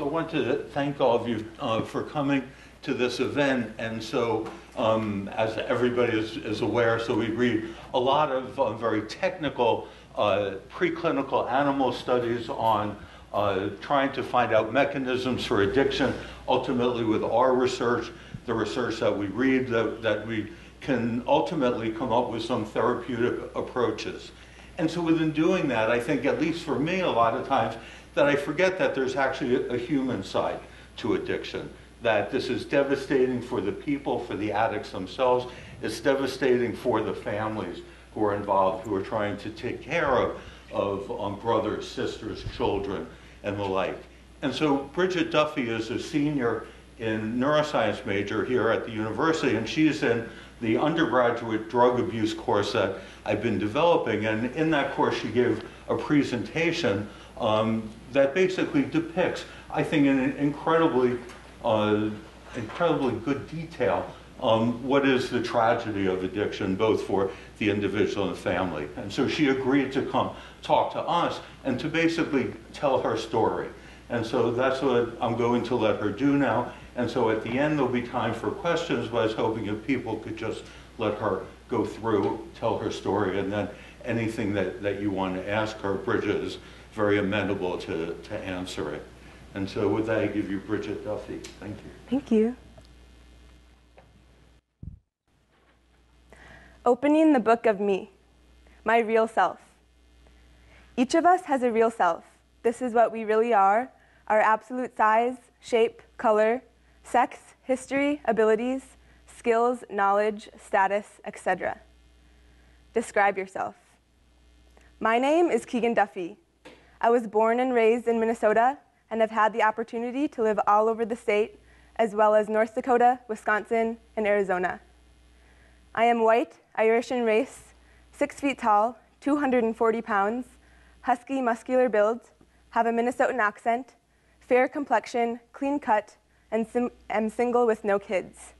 I want to thank all of you for coming to this event. And so, as everybody is aware, so we read a lot of very technical preclinical animal studies on trying to find out mechanisms for addiction. Ultimately, with our research, the research that we read, that we can ultimately come up with some therapeutic approaches. And so within doing that, I think, at least for me, a lot of times, that I forget that there's actually a human side to addiction, that this is devastating for the people, for the addicts themselves. It's devastating for the families who are involved, who are trying to take care of brothers, sisters, children, and the like. And so Bridget Duffy is a senior in neuroscience major here at the university, and she's in the undergraduate drug abuse course that I've been developing. And in that course, she gave a presentation that basically depicts, I think, in an incredibly good detail, what is the tragedy of addiction, both for the individual and the family. And so she agreed to come talk to us and to basically tell her story. And so that's what I'm going to let her do now. And so at the end, there'll be time for questions, but I was hoping if people could just let her go through, tell her story, and then anything that you want to ask her, Bridget is very amenable to answer it. And so with that, I give you Bridget Duffy. Thank you. Thank you. Opening the book of me, my real self. Each of us has a real self. This is what we really are, our absolute size, shape, color, sex, history, abilities, skills, knowledge, status, etc. Describe yourself. My name is Keegan Duffy. I was born and raised in Minnesota and have had the opportunity to live all over the state, as well as North Dakota, Wisconsin, and Arizona. I am white, Irish in race, 6 feet tall, 240 pounds, husky, muscular build, have a Minnesotan accent, fair complexion, clean cut, and am single with no kids.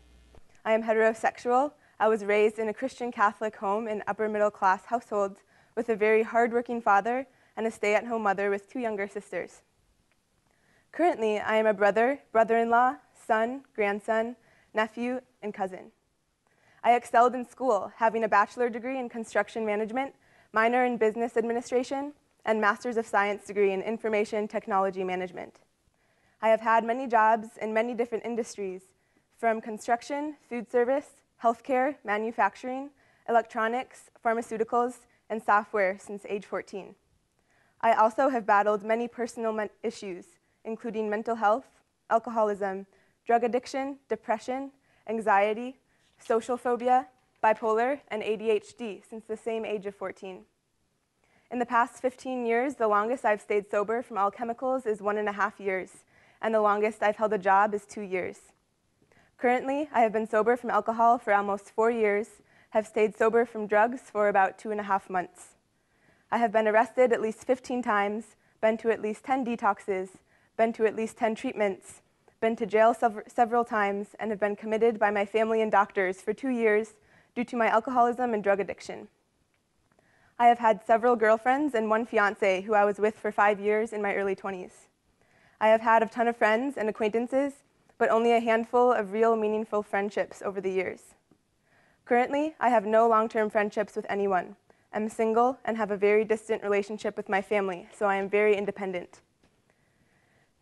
I am heterosexual. I was raised in a Christian Catholic home in upper middle class household with a very hardworking father and a stay-at-home mother with 2 younger sisters. Currently, I am a brother, brother-in-law, son, grandson, nephew, and cousin. I excelled in school, having a bachelor degree in construction management, minor in business administration, and master's of science degree in information technology management. I have had many jobs in many different industries, from construction, food service, healthcare, manufacturing, electronics, pharmaceuticals, and software since age 14. I also have battled many personal issues, including mental health, alcoholism, drug addiction, depression, anxiety, social phobia, bipolar, and ADHD since the same age of 14. In the past 15 years, the longest I've stayed sober from all chemicals is 1.5 years, and the longest I've held a job is 2 years. Currently, I have been sober from alcohol for almost 4 years, have stayed sober from drugs for about 2.5 months. I have been arrested at least 15 times, been to at least 10 detoxes, been to at least 10 treatments, been to jail several times, and have been committed by my family and doctors for 2 years due to my alcoholism and drug addiction. I have had several girlfriends and 1 fiancé who I was with for 5 years in my early 20s. I have had a ton of friends and acquaintances, but only a handful of real meaningful friendships over the years. Currently, I have no long-term friendships with anyone. I'm single and have a very distant relationship with my family, so I am very independent.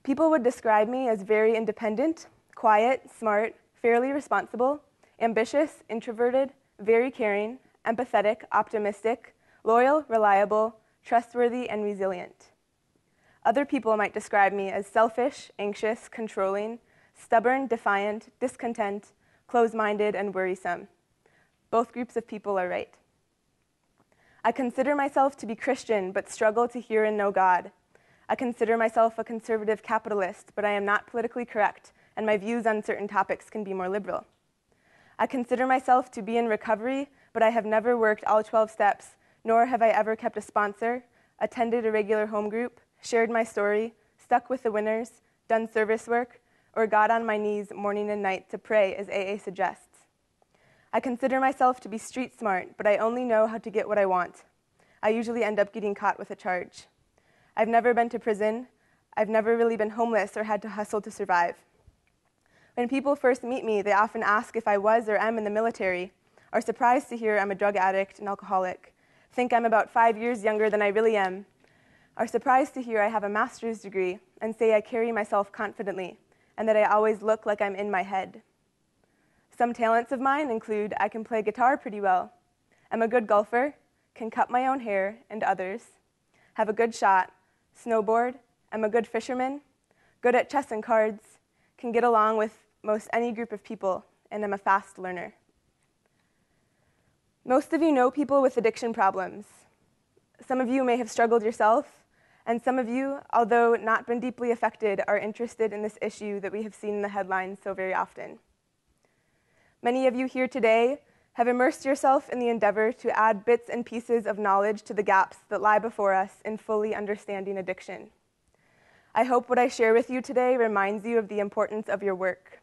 People would describe me as very independent, quiet, smart, fairly responsible, ambitious, introverted, very caring, empathetic, optimistic, loyal, reliable, trustworthy, and resilient. Other people might describe me as selfish, anxious, controlling, stubborn, defiant, discontent, closed-minded, and worrisome. Both groups of people are right. I consider myself to be Christian, but struggle to hear and know God. I consider myself a conservative capitalist, but I am not politically correct, and my views on certain topics can be more liberal. I consider myself to be in recovery, but I have never worked all 12 steps, nor have I ever kept a sponsor, attended a regular home group, shared my story, stuck with the winners, done service work, or got on my knees morning and night to pray as AA suggests. I consider myself to be street smart, but I only know how to get what I want. I usually end up getting caught with a charge. I've never been to prison. I've never really been homeless or had to hustle to survive. When people first meet me, they often ask if I was or am in the military, are surprised to hear I'm a drug addict and alcoholic, think I'm about 5 years younger than I really am, are surprised to hear I have a master's degree, and say I carry myself confidently, and that I always look like I'm in my head. Some talents of mine include I can play guitar pretty well, am a good golfer, can cut my own hair and others, have a good shot, snowboard, am a good fisherman, good at chess and cards, can get along with most any group of people, and am a fast learner. Most of you know people with addiction problems. Some of you may have struggled yourself, and some of you, although not been deeply affected, are interested in this issue that we have seen in the headlines so very often. Many of you here today have immersed yourself in the endeavor to add bits and pieces of knowledge to the gaps that lie before us in fully understanding addiction. I hope what I share with you today reminds you of the importance of your work.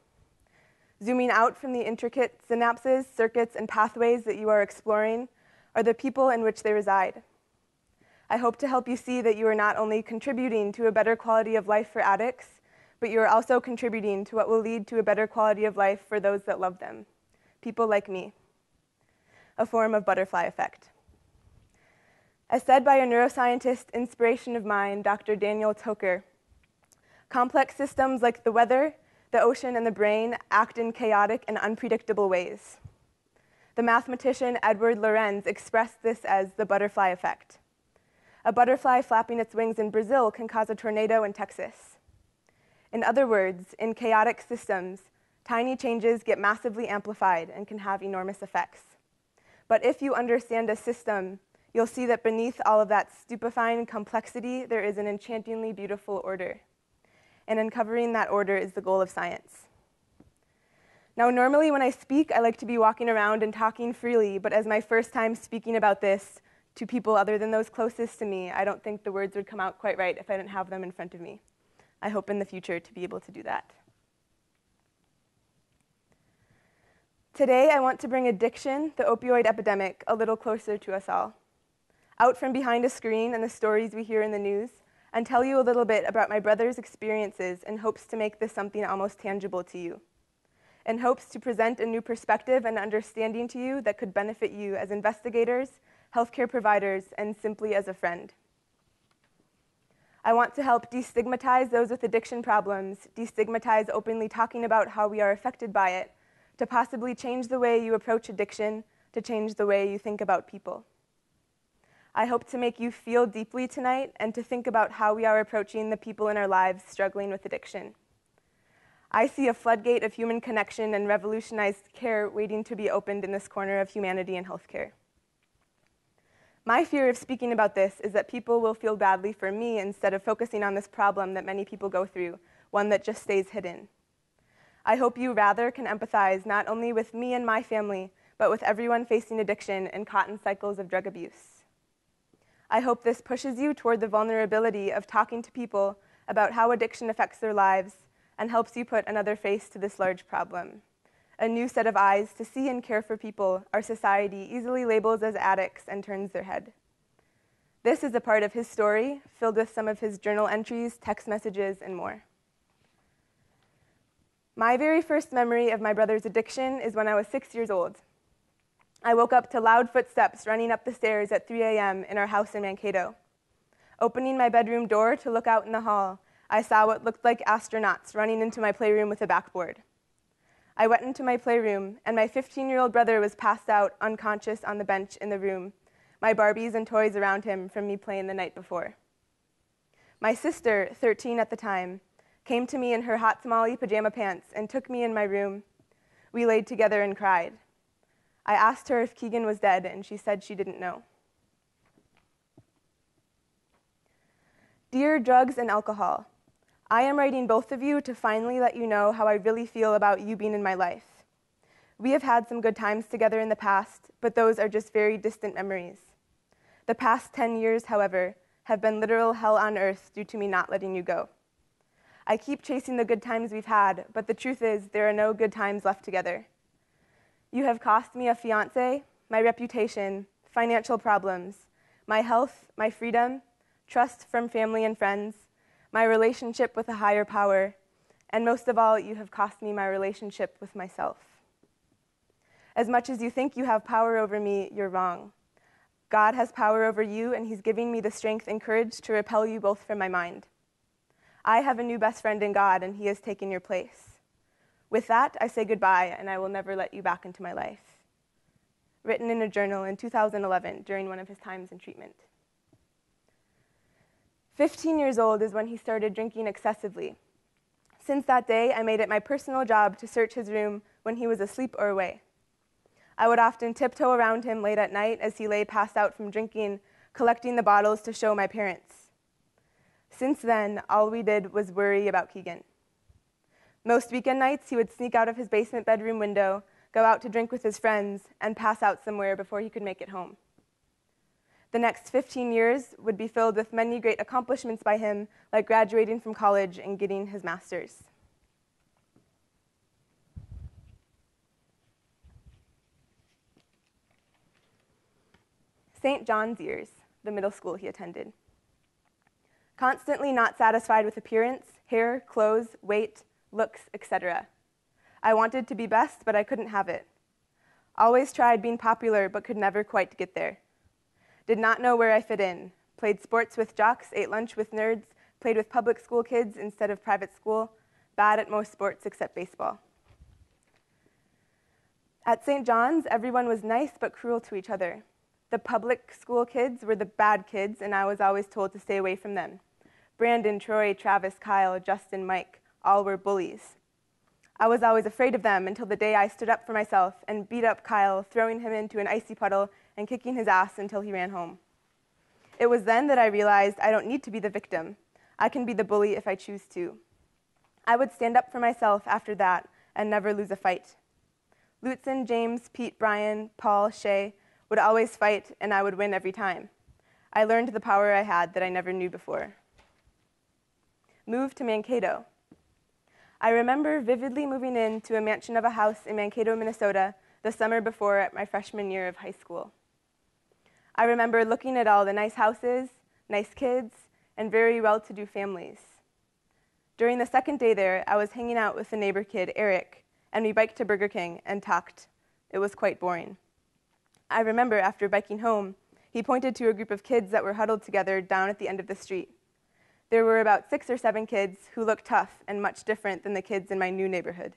Zooming out from the intricate synapses, circuits, and pathways that you are exploring are the people in which they reside. I hope to help you see that you are not only contributing to a better quality of life for addicts, but you are also contributing to what will lead to a better quality of life for those that love them, people like me, a form of butterfly effect. As said by a neuroscientist inspiration of mine, Dr. Daniel Toker, complex systems like the weather, the ocean, and the brain act in chaotic and unpredictable ways. The mathematician Edward Lorenz expressed this as the butterfly effect. A butterfly flapping its wings in Brazil can cause a tornado in Texas. In other words, in chaotic systems, tiny changes get massively amplified and can have enormous effects. But if you understand a system, you'll see that beneath all of that stupefying complexity, there is an enchantingly beautiful order. And uncovering that order is the goal of science. Now, normally when I speak, I like to be walking around and talking freely, but as my first time speaking about this to people other than those closest to me, I don't think the words would come out quite right if I didn't have them in front of me. I hope in the future to be able to do that. Today, I want to bring addiction, the opioid epidemic, a little closer to us all. Out from behind a screen and the stories we hear in the news, and tell you a little bit about my brother's experiences in hopes to make this something almost tangible to you, in hopes to present a new perspective and understanding to you that could benefit you as investigators, healthcare providers, and simply as a friend. I want to help destigmatize those with addiction problems, destigmatize openly talking about how we are affected by it, to possibly change the way you approach addiction, to change the way you think about people. I hope to make you feel deeply tonight and to think about how we are approaching the people in our lives struggling with addiction. I see a floodgate of human connection and revolutionized care waiting to be opened in this corner of humanity and healthcare. My fear of speaking about this is that people will feel badly for me instead of focusing on this problem that many people go through, one that just stays hidden. I hope you rather can empathize not only with me and my family, but with everyone facing addiction and caught in cycles of drug abuse. I hope this pushes you toward the vulnerability of talking to people about how addiction affects their lives and helps you put another face to this large problem. A new set of eyes to see and care for people our society easily labels as addicts and turns their head. This is a part of his story, filled with some of his journal entries, text messages, and more. My very first memory of my brother's addiction is when I was 6 years old. I woke up to loud footsteps running up the stairs at 3 a.m. in our house in Mankato. Opening my bedroom door to look out in the hall, I saw what looked like astronauts running into my playroom with a backboard. I went into my playroom, and my 15-year-old brother was passed out, unconscious on the bench in the room, my Barbies and toys around him from me playing the night before. My sister, 13 at the time, came to me in her hot tamale pajama pants and took me in my room. We laid together and cried. I asked her if Keegan was dead, and she said she didn't know. Dear drugs and alcohol, I am writing both of you to finally let you know how I really feel about you being in my life. We have had some good times together in the past, but those are just very distant memories. The past 10 years, however, have been literal hell on earth due to me not letting you go. I keep chasing the good times we've had, but the truth is there are no good times left together. You have cost me a fiancé, my reputation, financial problems, my health, my freedom, trust from family and friends, my relationship with a higher power, and most of all, you have cost me my relationship with myself. As much as you think you have power over me, you're wrong. God has power over you, and he's giving me the strength and courage to repel you both from my mind. I have a new best friend in God, and he has taken your place. With that, I say goodbye, and I will never let you back into my life. Written in a journal in 2011 during one of his times in treatment. 15 years old is when he started drinking excessively. Since that day, I made it my personal job to search his room when he was asleep or away. I would often tiptoe around him late at night as he lay passed out from drinking, collecting the bottles to show my parents. Since then, all we did was worry about Keegan. Most weekend nights, he would sneak out of his basement bedroom window, go out to drink with his friends, and pass out somewhere before he could make it home. The next 15 years would be filled with many great accomplishments by him, like graduating from college and getting his master's. St. John's years, the middle school he attended. Constantly not satisfied with appearance, hair, clothes, weight, looks, etc. I wanted to be best, but I couldn't have it. Always tried being popular, but could never quite get there. Did not know where I fit in. Played sports with jocks, ate lunch with nerds, played with public school kids instead of private school, bad at most sports except baseball. At St. John's, everyone was nice but cruel to each other. The public school kids were the bad kids, and I was always told to stay away from them. Brandon, Troy, Travis, Kyle, Justin, Mike, all were bullies. I was always afraid of them until the day I stood up for myself and beat up Kyle, throwing him into an icy puddle and kicking his ass until he ran home. It was then that I realized I don't need to be the victim. I can be the bully if I choose to. I would stand up for myself after that and never lose a fight. Lutzen, James, Pete, Brian, Paul, Shay would always fight, and I would win every time. I learned the power I had that I never knew before. Moved to Mankato. I remember vividly moving into a mansion of a house in Mankato, Minnesota, the summer before at my freshman year of high school. I remember looking at all the nice houses, nice kids, and very well-to-do families. During the second day there, I was hanging out with a neighbor kid, Eric, and we biked to Burger King and talked. It was quite boring. I remember after biking home, he pointed to a group of kids that were huddled together down at the end of the street. There were about 6 or 7 kids who looked tough and much different than the kids in my new neighborhood.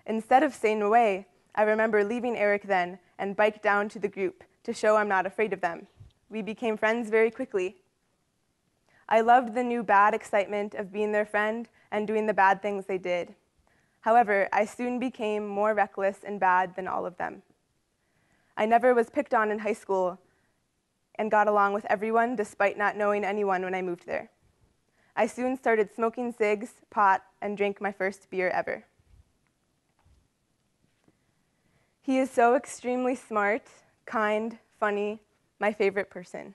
Instead of staying away, I remember leaving Eric then and biked down to the group to show I'm not afraid of them. We became friends very quickly. I loved the new bad excitement of being their friend and doing the bad things they did. However, I soon became more reckless and bad than all of them. I never was picked on in high school and got along with everyone despite not knowing anyone when I moved there. I soon started smoking cigs, pot, and drank my first beer ever. He is so extremely smart, kind, funny, my favorite person.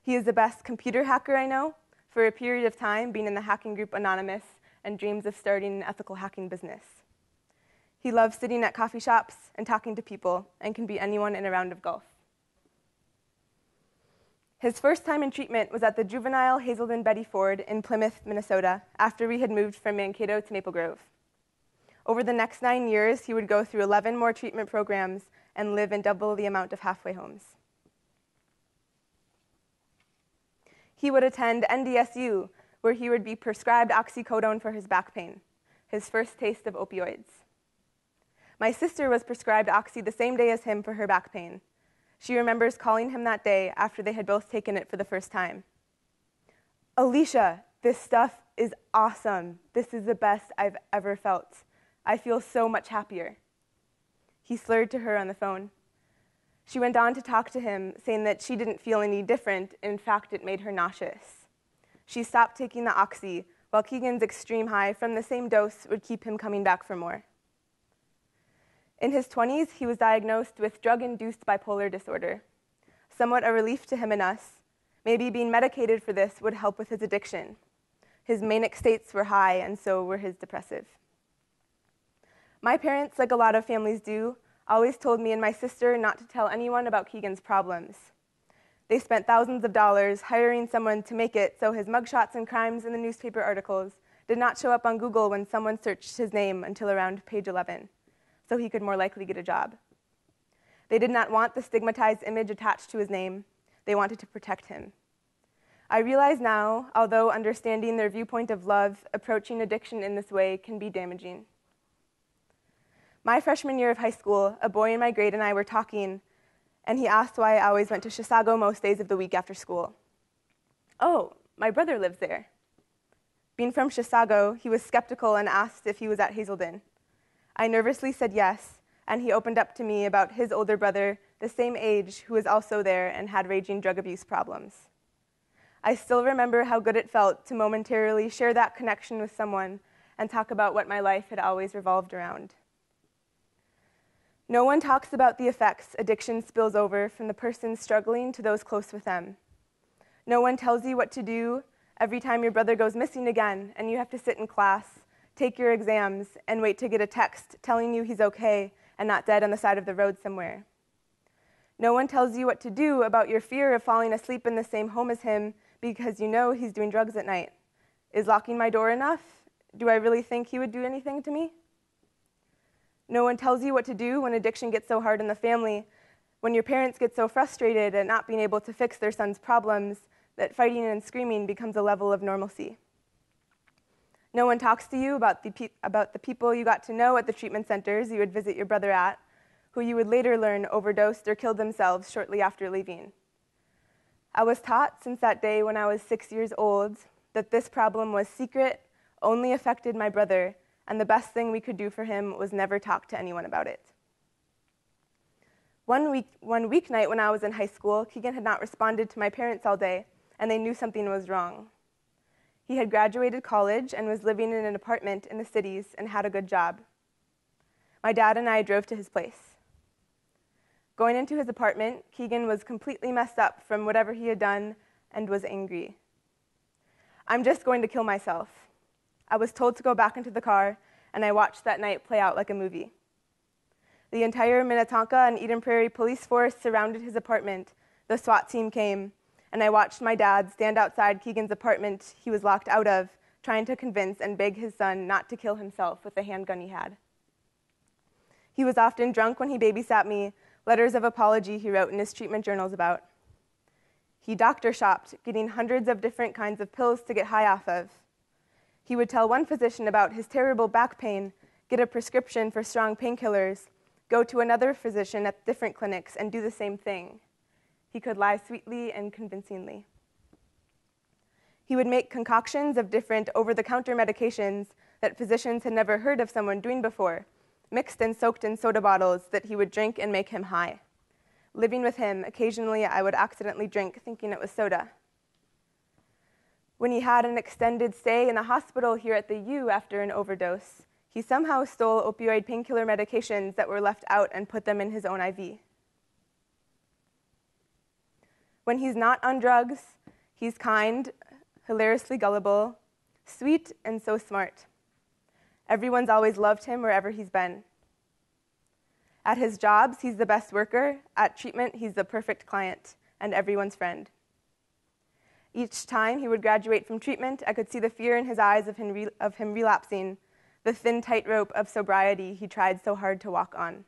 He is the best computer hacker I know, for a period of time being in the hacking group Anonymous and dreams of starting an ethical hacking business. He loves sitting at coffee shops and talking to people and can beat anyone in a round of golf. His first time in treatment was at the juvenile Hazelden Betty Ford in Plymouth, Minnesota, after we had moved from Mankato to Maple Grove. Over the next 9 years, he would go through 11 more treatment programs and live in double the amount of halfway homes. He would attend NDSU, where he would be prescribed oxycodone for his back pain, his first taste of opioids. My sister was prescribed oxy the same day as him for her back pain. She remembers calling him that day after they had both taken it for the first time. "Alicia, this stuff is awesome. This is the best I've ever felt. I feel so much happier." He slurred to her on the phone. She went on to talk to him, saying that she didn't feel any different. In fact, it made her nauseous. She stopped taking the oxy, while Keegan's extreme high from the same dose would keep him coming back for more. In his 20s, he was diagnosed with drug-induced bipolar disorder. Somewhat a relief to him and us. Maybe being medicated for this would help with his addiction. His manic states were high, and so were his depressive. My parents, like a lot of families do, always told me and my sister not to tell anyone about Keegan's problems. They spent thousands of dollars hiring someone to make it so his mugshots and crimes in the newspaper articles did not show up on Google when someone searched his name until around page 11, so he could more likely get a job. They did not want the stigmatized image attached to his name. They wanted to protect him. I realize now, although understanding their viewpoint of love, approaching addiction in this way can be damaging. My freshman year of high school, a boy in my grade and I were talking, and he asked why I always went to Chisago most days of the week after school. Oh, my brother lives there. Being from Chisago, he was skeptical and asked if he was at Hazelden. I nervously said yes, and he opened up to me about his older brother, the same age, who was also there and had raging drug abuse problems. I still remember how good it felt to momentarily share that connection with someone and talk about what my life had always revolved around. No one talks about the effects addiction spills over from the person struggling to those close with them. No one tells you what to do every time your brother goes missing again and you have to sit in class, take your exams, and wait to get a text telling you he's okay and not dead on the side of the road somewhere. No one tells you what to do about your fear of falling asleep in the same home as him because you know he's doing drugs at night. Is locking my door enough? Do I really think he would do anything to me? No one tells you what to do when addiction gets so hard in the family, when your parents get so frustrated at not being able to fix their son's problems that fighting and screaming becomes a level of normalcy. No one talks to you about the people you got to know at the treatment centers you would visit your brother at, who you would later learn overdosed or killed themselves shortly after leaving. I was taught since that day when I was 6 years old that this problem was secret, only affected my brother, and the best thing we could do for him was never talk to anyone about it. One weeknight when I was in high school, Keegan had not responded to my parents all day, and they knew something was wrong. He had graduated college and was living in an apartment in the cities and had a good job. My dad and I drove to his place. Going into his apartment, Keegan was completely messed up from whatever he had done and was angry. "I'm just going to kill myself." I was told to go back into the car, and I watched that night play out like a movie. The entire Minnetonka and Eden Prairie police force surrounded his apartment. The SWAT team came, and I watched my dad stand outside Keegan's apartment he was locked out of, trying to convince and beg his son not to kill himself with the handgun he had. He was often drunk when he babysat me, letters of apology he wrote in his treatment journals about. He doctor shopped, getting hundreds of different kinds of pills to get high off of. He would tell one physician about his terrible back pain, get a prescription for strong painkillers, go to another physician at different clinics and do the same thing. He could lie sweetly and convincingly. He would make concoctions of different over-the-counter medications that physicians had never heard of someone doing before, mixed and soaked in soda bottles that he would drink and make him high. Living with him, occasionally I would accidentally drink thinking it was soda. When he had an extended stay in the hospital here at the U after an overdose, he somehow stole opioid painkiller medications that were left out and put them in his own IV. When he's not on drugs, he's kind, hilariously gullible, sweet, and so smart. Everyone's always loved him wherever he's been. At his jobs, he's the best worker. At treatment, he's the perfect client and everyone's friend. Each time he would graduate from treatment, I could see the fear in his eyes of him relapsing, the thin tightrope of sobriety he tried so hard to walk on.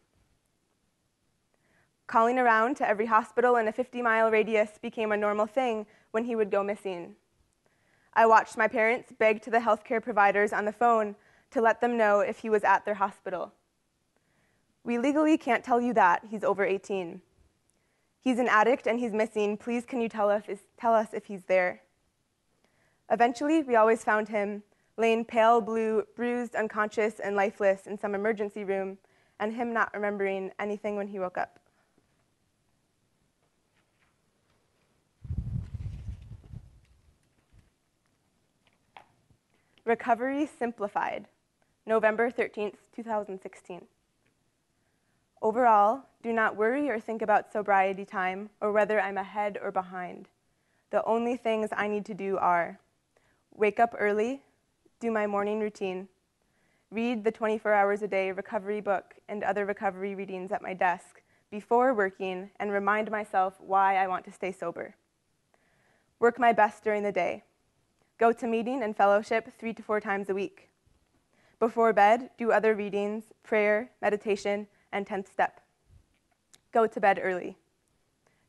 Calling around to every hospital in a 50-mile radius became a normal thing when he would go missing. I watched my parents beg to the healthcare providers on the phone to let them know if he was at their hospital. "We legally can't tell you that. He's over 18. He's an addict and he's missing. Please can you tell us if he's there?" Eventually, we always found him, laying pale blue, bruised, unconscious, and lifeless in some emergency room, and him not remembering anything when he woke up. Recovery Simplified, November 13th, 2016. Overall, do not worry or think about sobriety time or whether I'm ahead or behind. The only things I need to do are wake up early, do my morning routine, read the 24 hours a day recovery book and other recovery readings at my desk before working and remind myself why I want to stay sober. Work my best during the day. Go to meeting and fellowship 3 to 4 times a week. Before bed, do other readings, prayer, meditation, and 10th step. Go to bed early.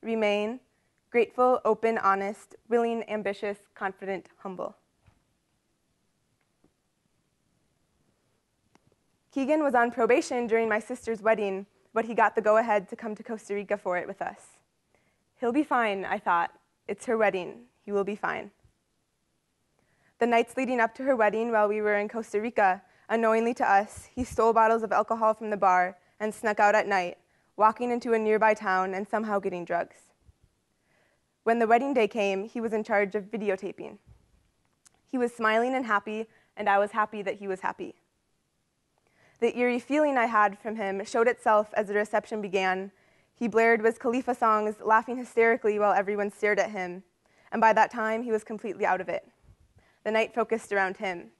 Remain grateful, open, honest, willing, ambitious, confident, humble. Keegan was on probation during my sister's wedding, but he got the go-ahead to come to Costa Rica for it with us. He'll be fine, I thought. It's her wedding. He will be fine. The nights leading up to her wedding while we were in Costa Rica, unknowingly to us, he stole bottles of alcohol from the bar and snuck out at night, walking into a nearby town and somehow getting drugs. When the wedding day came, he was in charge of videotaping. He was smiling and happy, and I was happy that he was happy. The eerie feeling I had from him showed itself as the reception began. He blared Wiz Khalifa songs, laughing hysterically while everyone stared at him, and by that time, he was completely out of it. The night focused around him.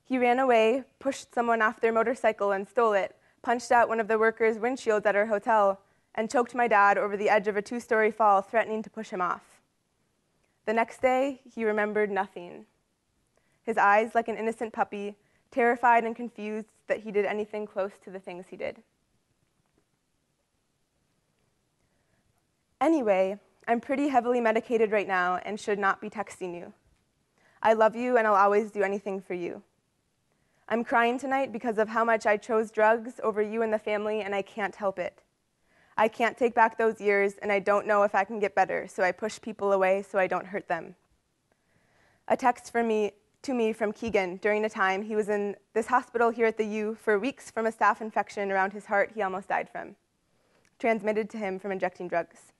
He ran away, pushed someone off their motorcycle and stole it, punched out one of the workers' windshields at our hotel, and choked my dad over the edge of a 2-story fall, threatening to push him off. The next day, he remembered nothing. His eyes like an innocent puppy, terrified and confused that he did anything close to the things he did. Anyway, I'm pretty heavily medicated right now and should not be texting you. I love you and I'll always do anything for you. I'm crying tonight because of how much I chose drugs over you and the family, and I can't help it. I can't take back those years, and I don't know if I can get better, so I push people away so I don't hurt them. A text to me from Keegan during a time he was in this hospital here at the U for weeks from a staph infection around his heart he almost died from, transmitted to him from injecting drugs.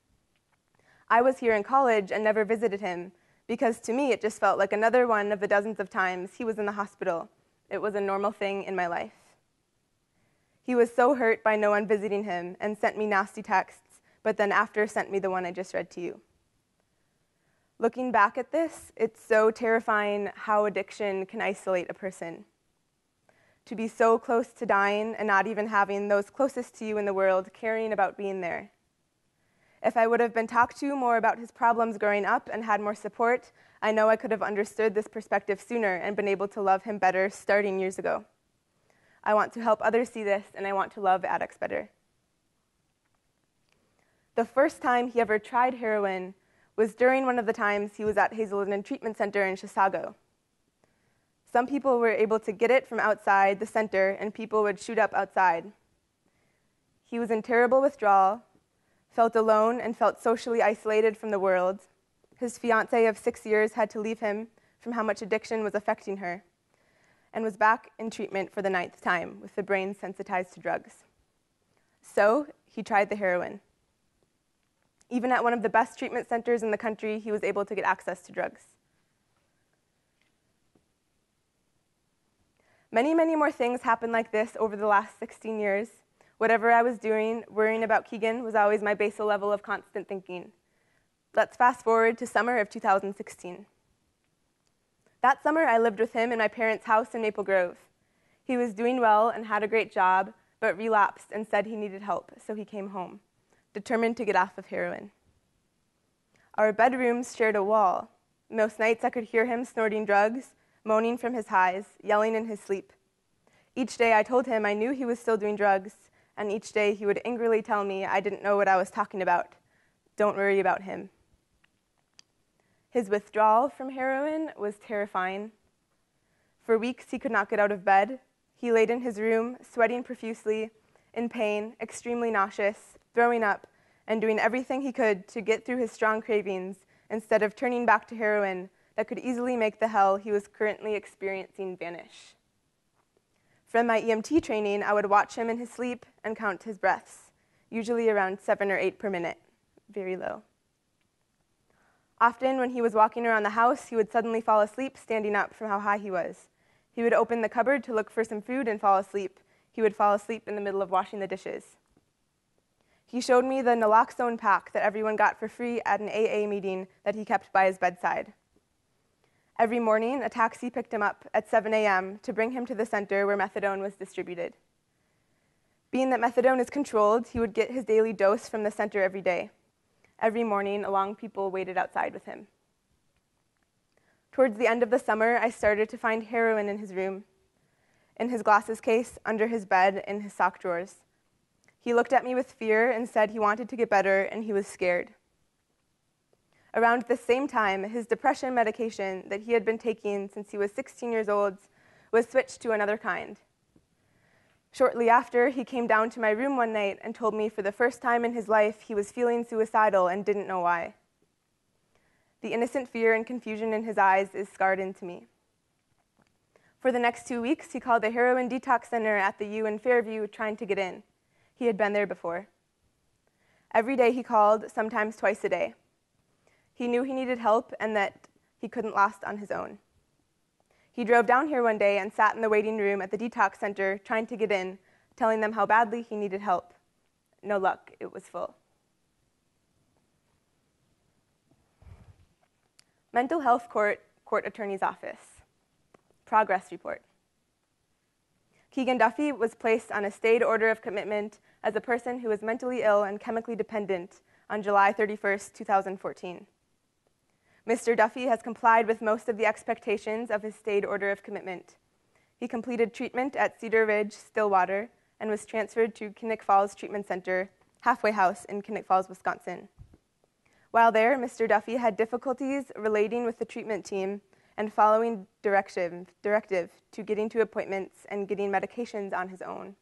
I was here in college and never visited him because to me it just felt like another one of the dozens of times he was in the hospital. It was a normal thing in my life. He was so hurt by no one visiting him and sent me nasty texts, but then after sent me the one I just read to you. Looking back at this, it's so terrifying how addiction can isolate a person. To be so close to dying and not even having those closest to you in the world caring about being there. If I would have been talked to more about his problems growing up and had more support, I know I could have understood this perspective sooner and been able to love him better starting years ago. I want to help others see this, and I want to love addicts better. The first time he ever tried heroin was during one of the times he was at Hazelden Treatment Center in Chisago. Some people were able to get it from outside the center, and people would shoot up outside. He was in terrible withdrawal, felt alone, and felt socially isolated from the world. His fiancée of 6 years had to leave him from how much addiction was affecting her, and was back in treatment for the 9th time with the brain sensitized to drugs. So he tried the heroin. Even at one of the best treatment centers in the country, he was able to get access to drugs. Many, many more things happened like this over the last 16 years. Whatever I was doing, worrying about Keegan was always my basal level of constant thinking. Let's fast forward to summer of 2016. That summer, I lived with him in my parents' house in Maple Grove. He was doing well and had a great job, but relapsed and said he needed help, so he came home, determined to get off of heroin. Our bedrooms shared a wall. Most nights I could hear him snorting drugs, moaning from his highs, yelling in his sleep. Each day I told him I knew he was still doing drugs, and each day he would angrily tell me I didn't know what I was talking about. Don't worry about him. His withdrawal from heroin was terrifying. For weeks, he could not get out of bed. He laid in his room, sweating profusely, in pain, extremely nauseous, throwing up, and doing everything he could to get through his strong cravings instead of turning back to heroin that could easily make the hell he was currently experiencing vanish. From my EMT training, I would watch him in his sleep and count his breaths, usually around 7 or 8 per minute, very low. Often, when he was walking around the house, he would suddenly fall asleep standing up from how high he was. He would open the cupboard to look for some food and fall asleep. He would fall asleep in the middle of washing the dishes. He showed me the naloxone pack that everyone got for free at an AA meeting that he kept by his bedside. Every morning, a taxi picked him up at 7 a.m. to bring him to the center where methadone was distributed. Being that methadone is controlled, he would get his daily dose from the center every day. Every morning, along people waited outside with him. Towards the end of the summer, I started to find heroin in his room, in his glasses case, under his bed, in his sock drawers. He looked at me with fear and said he wanted to get better and he was scared. Around the same time, his depression medication that he had been taking since he was 16 years old was switched to another kind. Shortly after, he came down to my room one night and told me for the first time in his life he was feeling suicidal and didn't know why. The innocent fear and confusion in his eyes is scarred into me. For the next 2 weeks, he called the heroin detox center at the U in Fairview trying to get in. He had been there before. Every day he called, sometimes twice a day. He knew he needed help and that he couldn't last on his own. He drove down here one day and sat in the waiting room at the detox center trying to get in, telling them how badly he needed help. No luck, it was full. Mental Health Court Attorney's Office. Progress report. Keegan Duffy was placed on a stayed order of commitment as a person who was mentally ill and chemically dependent on July 31st, 2014. Mr. Duffy has complied with most of the expectations of his stayed order of commitment. He completed treatment at Cedar Ridge, Stillwater, and was transferred to Kinnick Falls Treatment Center, Halfway House in Kinnick Falls, Wisconsin. While there, Mr. Duffy had difficulties relating with the treatment team and following directive to getting to appointments and getting medications on his own.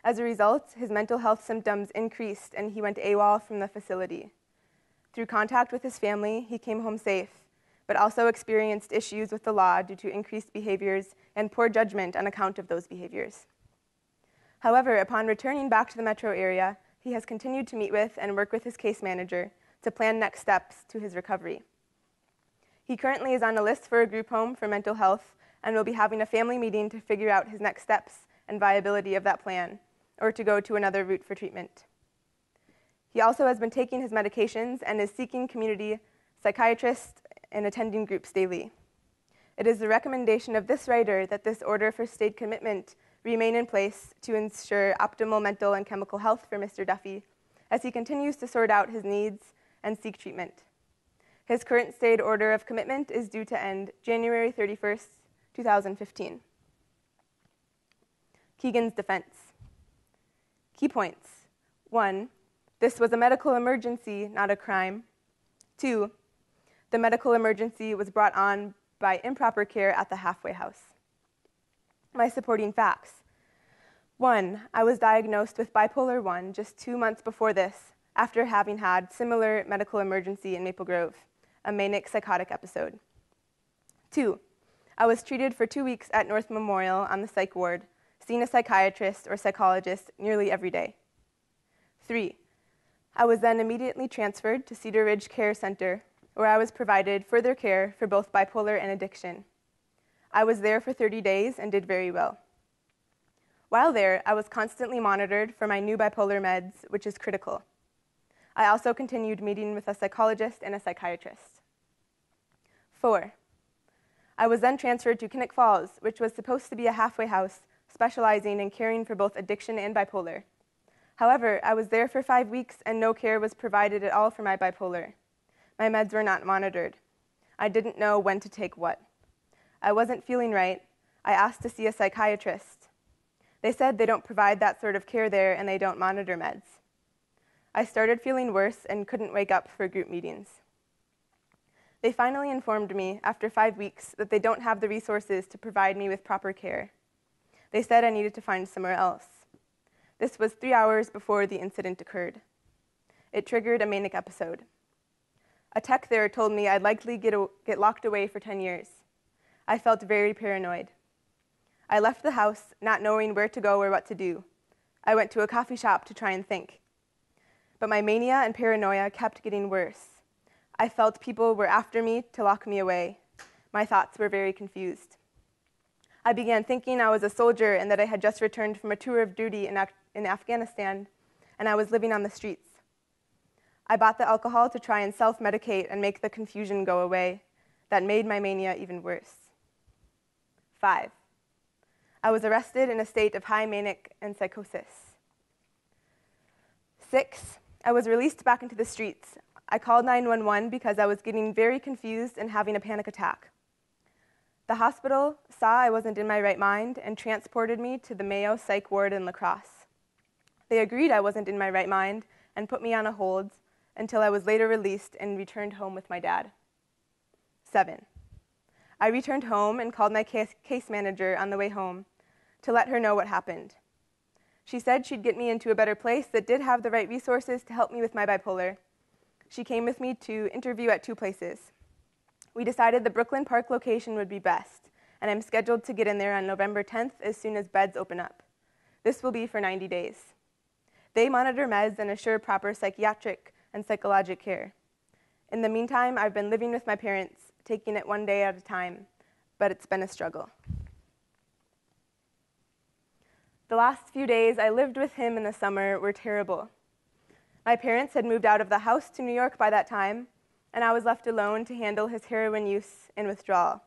As a result, his mental health symptoms increased and he went AWOL from the facility. Through contact with his family, he came home safe, but also experienced issues with the law due to increased behaviors and poor judgment on account of those behaviors. However, upon returning back to the metro area, he has continued to meet with and work with his case manager to plan next steps to his recovery. He currently is on a list for a group home for mental health and will be having a family meeting to figure out his next steps and viability of that plan, or to go to another route for treatment. He also has been taking his medications and is seeking community psychiatrists and attending groups daily. It is the recommendation of this writer that this order for state commitment remain in place to ensure optimal mental and chemical health for Mr. Duffy as he continues to sort out his needs and seek treatment. His current stayed order of commitment is due to end January 31st, 2015. Keegan's defense. Key points. 1, this was a medical emergency, not a crime. 2, the medical emergency was brought on by improper care at the halfway house. My supporting facts. 1, I was diagnosed with bipolar 1 just 2 months before this, after having had similar medical emergency in Maple Grove, a manic psychotic episode. 2, I was treated for 2 weeks at North Memorial on the psych ward, seeing a psychiatrist or psychologist nearly every day. 3, I was then immediately transferred to Cedar Ridge Care Center, where I was provided further care for both bipolar and addiction. I was there for 30 days and did very well. While there, I was constantly monitored for my new bipolar meds, which is critical. I also continued meeting with a psychologist and a psychiatrist. 4, I was then transferred to Kinnick Falls, which was supposed to be a halfway house specializing in caring for both addiction and bipolar. However, I was there for 5 weeks and no care was provided at all for my bipolar. My meds were not monitored. I didn't know when to take what. I wasn't feeling right. I asked to see a psychiatrist. They said they don't provide that sort of care there and they don't monitor meds. I started feeling worse and couldn't wake up for group meetings. They finally informed me after 5 weeks that they don't have the resources to provide me with proper care. They said I needed to find somewhere else. This was 3 hours before the incident occurred. It triggered a manic episode. A tech there told me I'd likely get locked away for 10 years. I felt very paranoid. I left the house not knowing where to go or what to do. I went to a coffee shop to try and think. But my mania and paranoia kept getting worse. I felt people were after me to lock me away. My thoughts were very confused. I began thinking I was a soldier and that I had just returned from a tour of duty in Afghanistan, and I was living on the streets. I bought the alcohol to try and self-medicate and make the confusion go away. That made my mania even worse. 5, I was arrested in a state of high manic and psychosis. 6, I was released back into the streets. I called 911 because I was getting very confused and having a panic attack. The hospital saw I wasn't in my right mind and transported me to the Mayo Psych Ward in La Crosse. They agreed I wasn't in my right mind and put me on a hold until I was later released and returned home with my dad. 7, I returned home and called my case manager on the way home to let her know what happened. She said she'd get me into a better place that did have the right resources to help me with my bipolar. She came with me to interview at 2 places. We decided the Brooklyn Park location would be best, and I'm scheduled to get in there on November 10th as soon as beds open up. This will be for 90 days. They monitor meds and assure proper psychiatric and psychologic care. In the meantime, I've been living with my parents, taking it one day at a time, but it's been a struggle. The last few days I lived with him in the summer were terrible. My parents had moved out of the house to New York by that time, and I was left alone to handle his heroin use and withdrawal.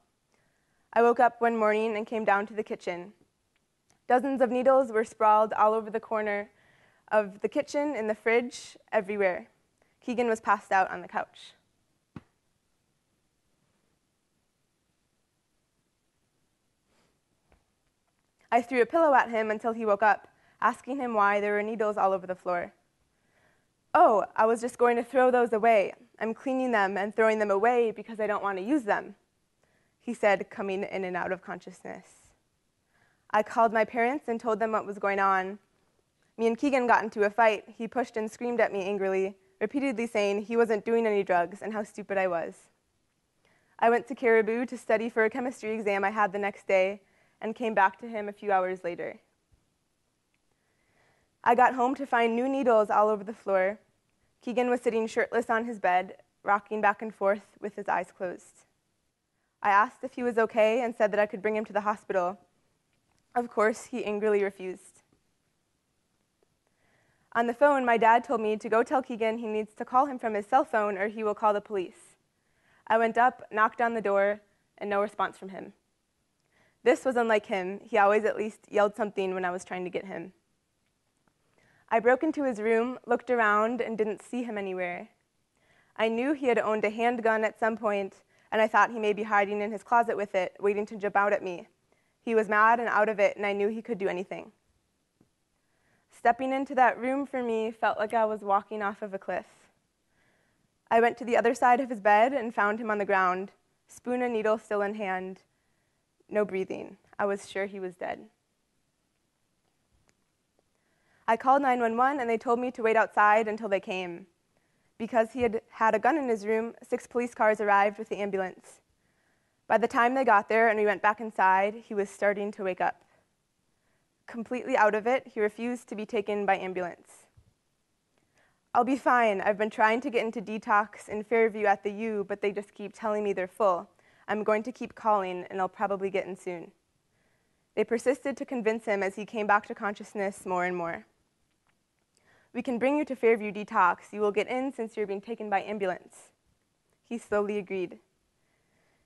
I woke up one morning and came down to the kitchen. Dozens of needles were sprawled all over the corner of the kitchen, in the fridge, everywhere. Keegan was passed out on the couch. I threw a pillow at him until he woke up, asking him why there were needles all over the floor. "Oh, I was just going to throw those away. I'm cleaning them and throwing them away because I don't want to use them," he said, coming in and out of consciousness. I called my parents and told them what was going on. Me and Keegan got into a fight. He pushed and screamed at me angrily, repeatedly saying he wasn't doing any drugs and how stupid I was. I went to Caribou to study for a chemistry exam I had the next day and came back to him a few hours later. I got home to find new needles all over the floor. Keegan was sitting shirtless on his bed, rocking back and forth with his eyes closed. I asked if he was okay and said that I could bring him to the hospital. Of course, he angrily refused. On the phone, my dad told me to go tell Keegan he needs to call him from his cell phone or he will call the police. I went up, knocked on the door, and no response from him. This was unlike him. He always at least yelled something when I was trying to get him. I broke into his room, looked around, and didn't see him anywhere. I knew he had owned a handgun at some point, and I thought he may be hiding in his closet with it, waiting to jump out at me. He was mad and out of it, and I knew he could do anything. Stepping into that room for me felt like I was walking off of a cliff. I went to the other side of his bed and found him on the ground, spoon and needle still in hand. No breathing. I was sure he was dead. I called 911 and they told me to wait outside until they came. Because he had had a gun in his room, 6 police cars arrived with the ambulance. By the time they got there and we went back inside, he was starting to wake up. Completely out of it, he refused to be taken by ambulance. "I'll be fine. I've been trying to get into detox in Fairview at the U, but they just keep telling me they're full. I'm going to keep calling, and I'll probably get in soon." They persisted to convince him as he came back to consciousness more and more. "We can bring you to Fairview Detox. You will get in since you're being taken by ambulance." He slowly agreed.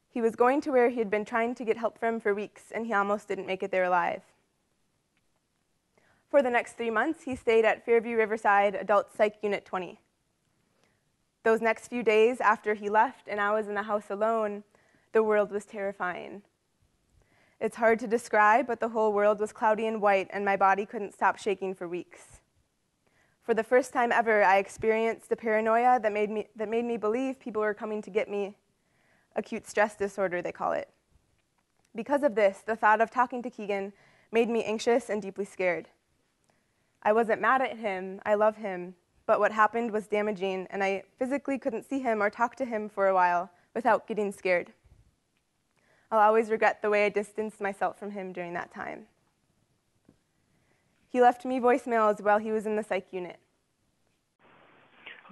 He was going to where he had been trying to get help from for weeks, and he almost didn't make it there alive. For the next 3 months, he stayed at Fairview Riverside Adult Psych Unit 20. Those next few days after he left and I was in the house alone, the world was terrifying. It's hard to describe, but the whole world was cloudy and white, and my body couldn't stop shaking for weeks. For the first time ever, I experienced a paranoia that made me believe people were coming to get me. Acute stress disorder, they call it. Because of this, the thought of talking to Keegan made me anxious and deeply scared. I wasn't mad at him, I love him, but what happened was damaging, and I physically couldn't see him or talk to him for a while without getting scared. I'll always regret the way I distanced myself from him during that time. He left me voicemails while he was in the psych unit.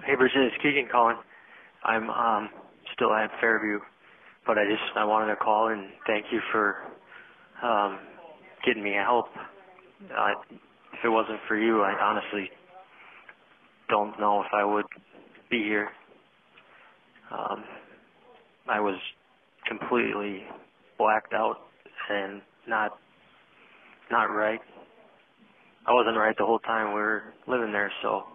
"Hey, Bridget, it's Keegan calling. I'm still at Fairview, but I wanted to call and thank you for getting me help. If it wasn't for you, I honestly don't know if I would be here. I was completely blacked out and not right. I wasn't right the whole time we were living there, so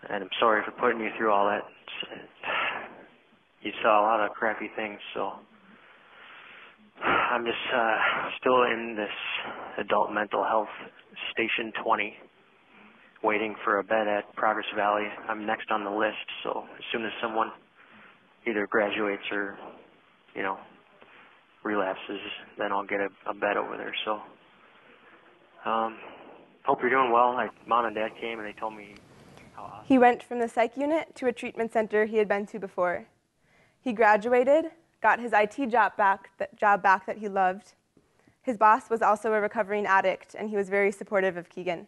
And I'm sorry for putting you through all that. You saw a lot of crappy things, so I'm just still in this adult mental health station 20, waiting for a bed at Progress Valley. I'm next on the list, so as soon as someone either graduates or, relapses, then I'll get a bed over there. So hope you're doing well. Mom and Dad came and they told me how awesome. He went from the psych unit to a treatment center he had been to before. He graduated, got his IT job back that he loved. His boss was also a recovering addict, and he was very supportive of Keegan.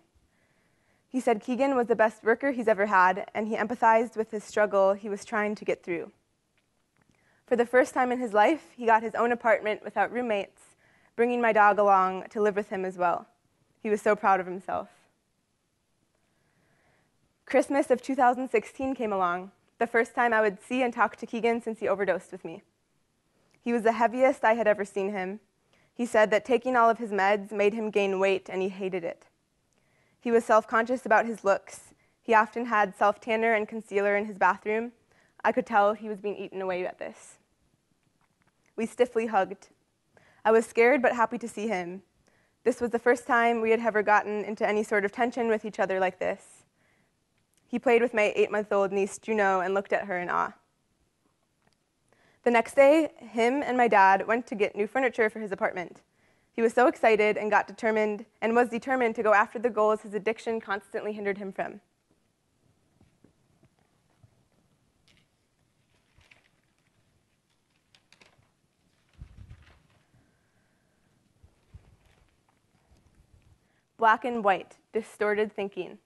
He said Keegan was the best worker he's ever had, and he empathized with his struggle he was trying to get through. For the first time in his life, he got his own apartment without roommates, bringing my dog along to live with him as well. He was so proud of himself. Christmas of 2016 came along, the first time I would see and talk to Keegan since he overdosed with me. He was the heaviest I had ever seen him. He said that taking all of his meds made him gain weight, and he hated it. He was self-conscious about his looks. He often had self-tanner and concealer in his bathroom. I could tell he was being eaten away at this. We stiffly hugged. I was scared but happy to see him. This was the first time we had ever gotten into any sort of tension with each other like this. He played with my 8-month-old niece, Juno, and looked at her in awe. The next day, him and my dad went to get new furniture for his apartment. He was so excited and was determined to go after the goals his addiction constantly hindered him from. Black and white, distorted thinking.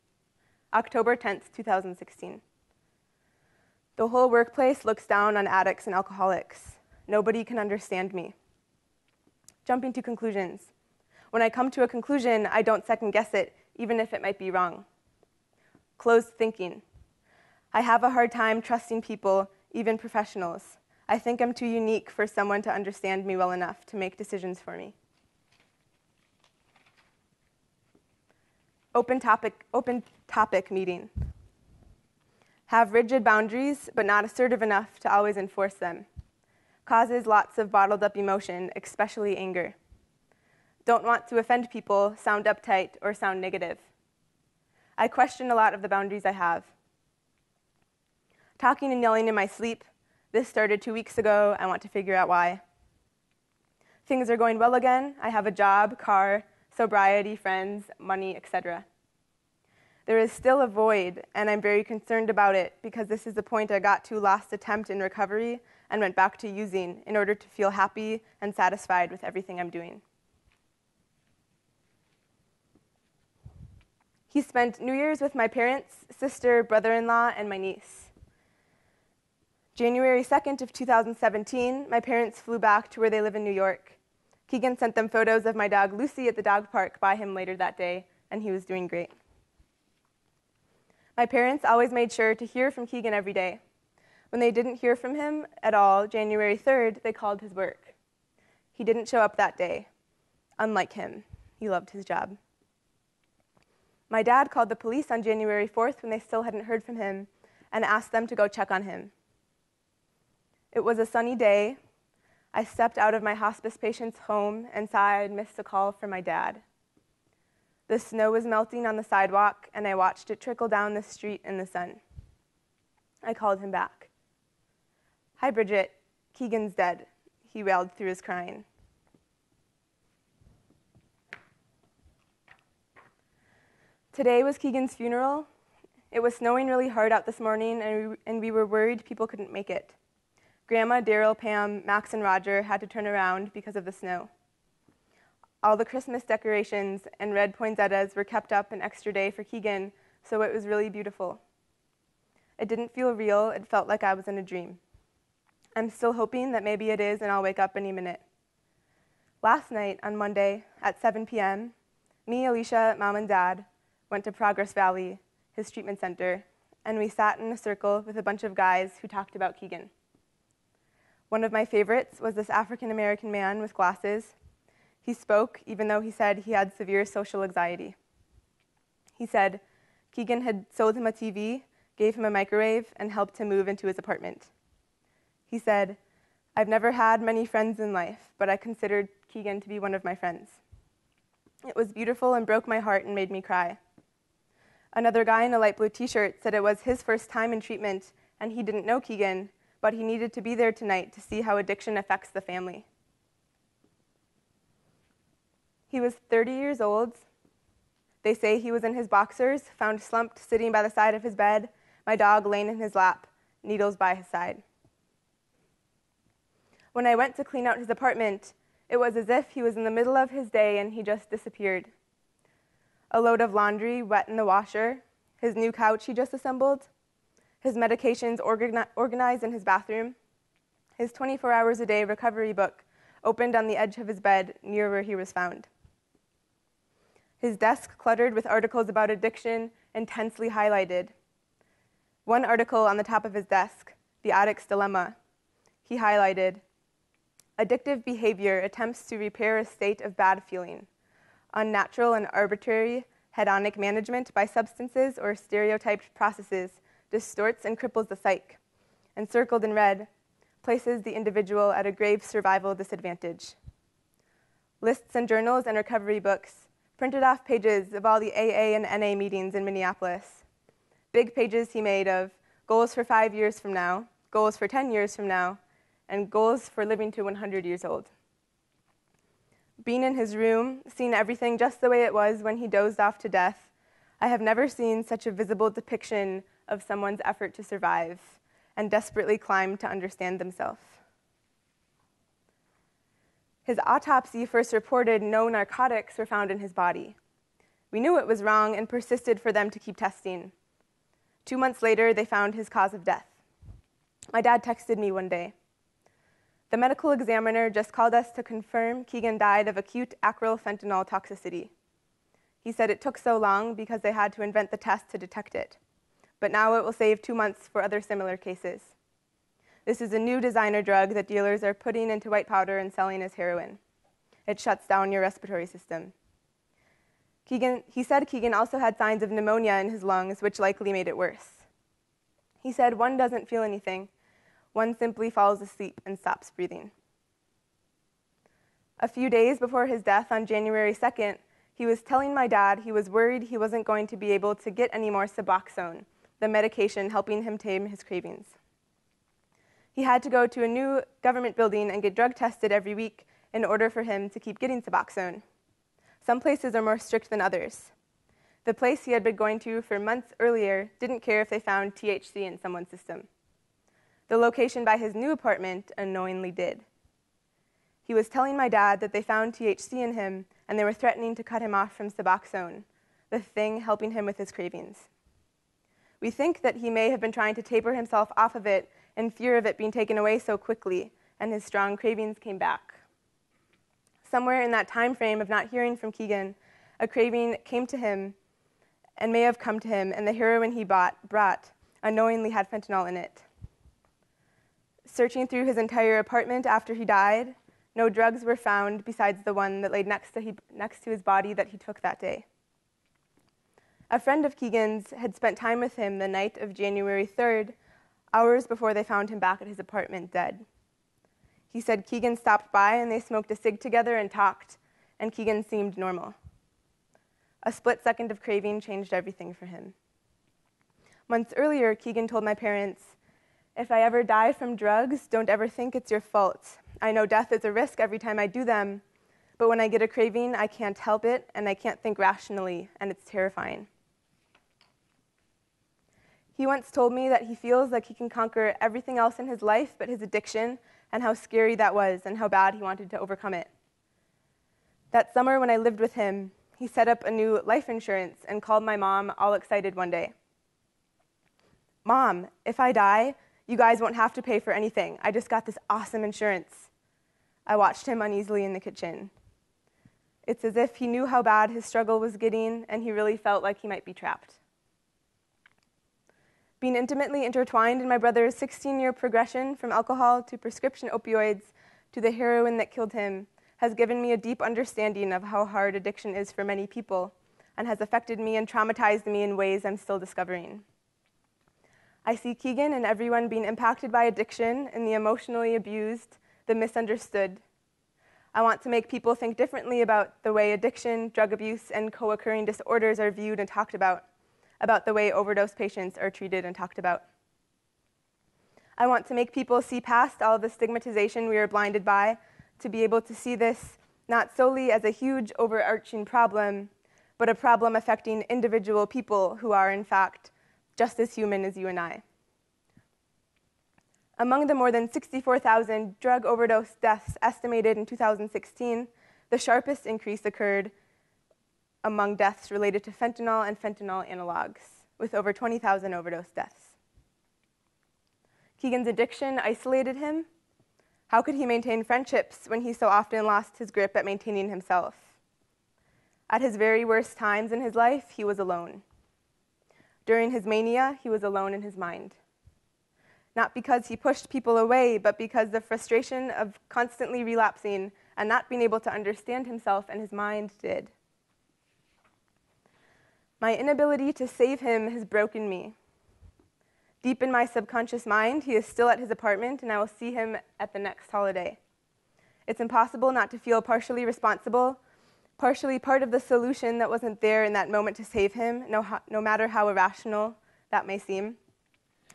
October 10th, 2016. The whole workplace looks down on addicts and alcoholics. Nobody can understand me. Jumping to conclusions. When I come to a conclusion, I don't second-guess it, even if it might be wrong. Closed thinking. I have a hard time trusting people, even professionals. I think I'm too unique for someone to understand me well enough to make decisions for me. Open topic meeting. Have rigid boundaries, but not assertive enough to always enforce them. Causes lots of bottled up emotion, especially anger. Don't want to offend people, sound uptight, or sound negative. I question a lot of the boundaries I have. Talking and yelling in my sleep. This started 2 weeks ago. I want to figure out why. Things are going well again. I have a job, car, sobriety, friends, money, etc. There is still a void, and I'm very concerned about it because this is the point I got to last attempt in recovery and went back to using in order to feel happy and satisfied with everything I'm doing. He spent New Year's with my parents, sister, brother-in-law, and my niece. January 2nd of 2017, my parents flew back to where they live in New York. Keegan sent them photos of my dog Lucy at the dog park by him later that day, and he was doing great. My parents always made sure to hear from Keegan every day. When they didn't hear from him at all, January 3rd, they called his work. He didn't show up that day. Unlike him, he loved his job. My dad called the police on January 4th when they still hadn't heard from him and asked them to go check on him. It was a sunny day. I stepped out of my hospice patient's home and saw I had missed a call from my dad. The snow was melting on the sidewalk, and I watched it trickle down the street in the sun. I called him back. "Hi, Bridget. Keegan's dead," he wailed through his crying. Today was Keegan's funeral. It was snowing really hard out this morning, and we were worried people couldn't make it. Grandma, Daryl, Pam, Max, and Roger had to turn around because of the snow. All the Christmas decorations and red poinsettias were kept up an extra day for Keegan, so it was really beautiful. It didn't feel real. It felt like I was in a dream. I'm still hoping that maybe it is, and I'll wake up any minute. Last night, on Monday, at 7 p.m., me, Alicia, Mom, and Dad went to Progress Valley, his treatment center, and we sat in a circle with a bunch of guys who talked about Keegan. One of my favorites was this African-American man with glasses. He spoke, even though he said he had severe social anxiety. He said Keegan had sold him a TV, gave him a microwave, and helped him move into his apartment. He said, "I've never had many friends in life, but I considered Keegan to be one of my friends. It was beautiful and broke my heart and made me cry." Another guy in a light blue t-shirt said it was his first time in treatment and he didn't know Keegan, but he needed to be there tonight to see how addiction affects the family. He was 30 years old. They say he was in his boxers, found slumped sitting by the side of his bed, my dog laying in his lap, needles by his side. When I went to clean out his apartment, it was as if he was in the middle of his day and he just disappeared. A load of laundry wet in the washer, his new couch he just assembled, his medications organized in his bathroom, his 24 hours a day recovery book opened on the edge of his bed near where he was found. His desk cluttered with articles about addiction, intensely highlighted. One article on the top of his desk, The Addict's Dilemma, he highlighted, "Addictive behavior attempts to repair a state of bad feeling. Unnatural and arbitrary hedonic management by substances or stereotyped processes distorts and cripples the psyche," and circled in red, places the individual at a grave survival disadvantage. Lists and journals and recovery books printed off pages of all the AA and NA meetings in Minneapolis. Big pages he made of goals for 5 years from now, goals for 10 years from now, and goals for living to 100 years old. Being in his room, seeing everything just the way it was when he dozed off to death, I have never seen such a visible depiction of someone's effort to survive and desperately climb to understand themselves. His autopsy first reported no narcotics were found in his body. We knew it was wrong and persisted for them to keep testing. 2 months later, they found his cause of death. My dad texted me one day. "The medical examiner just called us to confirm Keegan died of acute acryl fentanyl toxicity. He said it took so long because they had to invent the test to detect it. But now it will save 2 months for other similar cases. This is a new designer drug that dealers are putting into white powder and selling as heroin. It shuts down your respiratory system." He said Keegan also had signs of pneumonia in his lungs, which likely made it worse. He said one doesn't feel anything. One simply falls asleep and stops breathing. A few days before his death on January 2nd, he was telling my dad he was worried he wasn't going to be able to get any more Suboxone, the medication helping him tame his cravings. He had to go to a new government building and get drug tested every week in order for him to keep getting Suboxone. Some places are more strict than others. The place he had been going to for months earlier didn't care if they found THC in someone's system. The location by his new apartment unknowingly did. He was telling my dad that they found THC in him and they were threatening to cut him off from Suboxone, the thing helping him with his cravings. We think that he may have been trying to taper himself off of it in fear of it being taken away so quickly, and his strong cravings came back. Somewhere in that time frame of not hearing from Keegan, a craving came to him and may have come to him, and the heroin he brought unknowingly had fentanyl in it. Searching through his entire apartment after he died, no drugs were found besides the one that laid next to his body that he took that day. A friend of Keegan's had spent time with him the night of January 3rd, hours before they found him back at his apartment dead. He said Keegan stopped by and they smoked a cig together and talked, and Keegan seemed normal. A split second of craving changed everything for him. Months earlier, Keegan told my parents, "If I ever die from drugs, don't ever think it's your fault. I know death is a risk every time I do them, but when I get a craving, I can't help it, and I can't think rationally, and it's terrifying." He once told me that he feels like he can conquer everything else in his life but his addiction, and how scary that was and how bad he wanted to overcome it. That summer when I lived with him, he set up a new life insurance and called my mom all excited one day. "Mom, if I die, you guys won't have to pay for anything. I just got this awesome insurance." I watched him uneasily in the kitchen. It's as if he knew how bad his struggle was getting, and he really felt like he might be trapped. Being intimately intertwined in my brother's 16-year progression from alcohol to prescription opioids to the heroin that killed him has given me a deep understanding of how hard addiction is for many people and has affected me and traumatized me in ways I'm still discovering. I see Keegan and everyone being impacted by addiction and the emotionally abused, the misunderstood. I want to make people think differently about the way addiction, drug abuse, and co-occurring disorders are viewed and talked about the way overdose patients are treated and talked about. I want to make people see past all of the stigmatization we are blinded by, to be able to see this not solely as a huge overarching problem, but a problem affecting individual people who are, in fact, just as human as you and I. Among the more than 64,000 drug overdose deaths estimated in 2016, the sharpest increase occurred among deaths related to fentanyl and fentanyl analogs, with over 20,000 overdose deaths. Keegan's addiction isolated him. How could he maintain friendships when he so often lost his grip at maintaining himself? At his very worst times in his life, he was alone. During his mania, he was alone in his mind. Not because he pushed people away, but because the frustration of constantly relapsing and not being able to understand himself and his mind did. My inability to save him has broken me. Deep in my subconscious mind, he is still at his apartment, and I will see him at the next holiday. It's impossible not to feel partially responsible, partially part of the solution that wasn't there in that moment to save him, no matter how irrational that may seem.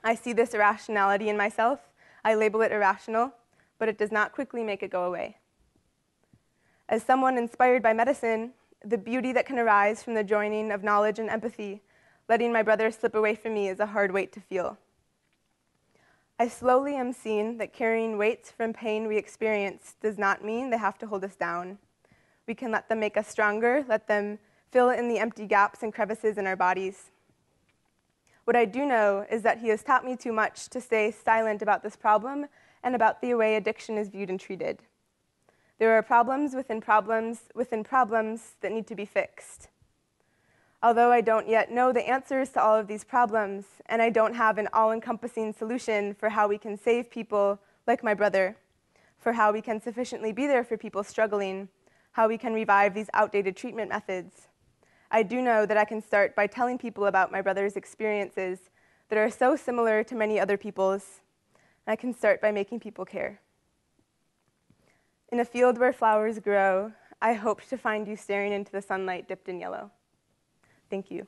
I see this irrationality in myself. I label it irrational, but it does not quickly make it go away. As someone inspired by medicine, the beauty that can arise from the joining of knowledge and empathy, letting my brother slip away from me, is a hard weight to feel. I slowly am seeing that carrying weights from pain we experience does not mean they have to hold us down. We can let them make us stronger, let them fill in the empty gaps and crevices in our bodies. What I do know is that he has taught me too much to stay silent about this problem and about the way addiction is viewed and treated. There are problems within problems that need to be fixed. Although I don't yet know the answers to all of these problems, and I don't have an all-encompassing solution for how we can save people like my brother, for how we can sufficiently be there for people struggling, how we can revive these outdated treatment methods, I do know that I can start by telling people about my brother's experiences that are so similar to many other people's. I can start by making people care. In a field where flowers grow, I hope to find you staring into the sunlight dipped in yellow. Thank you.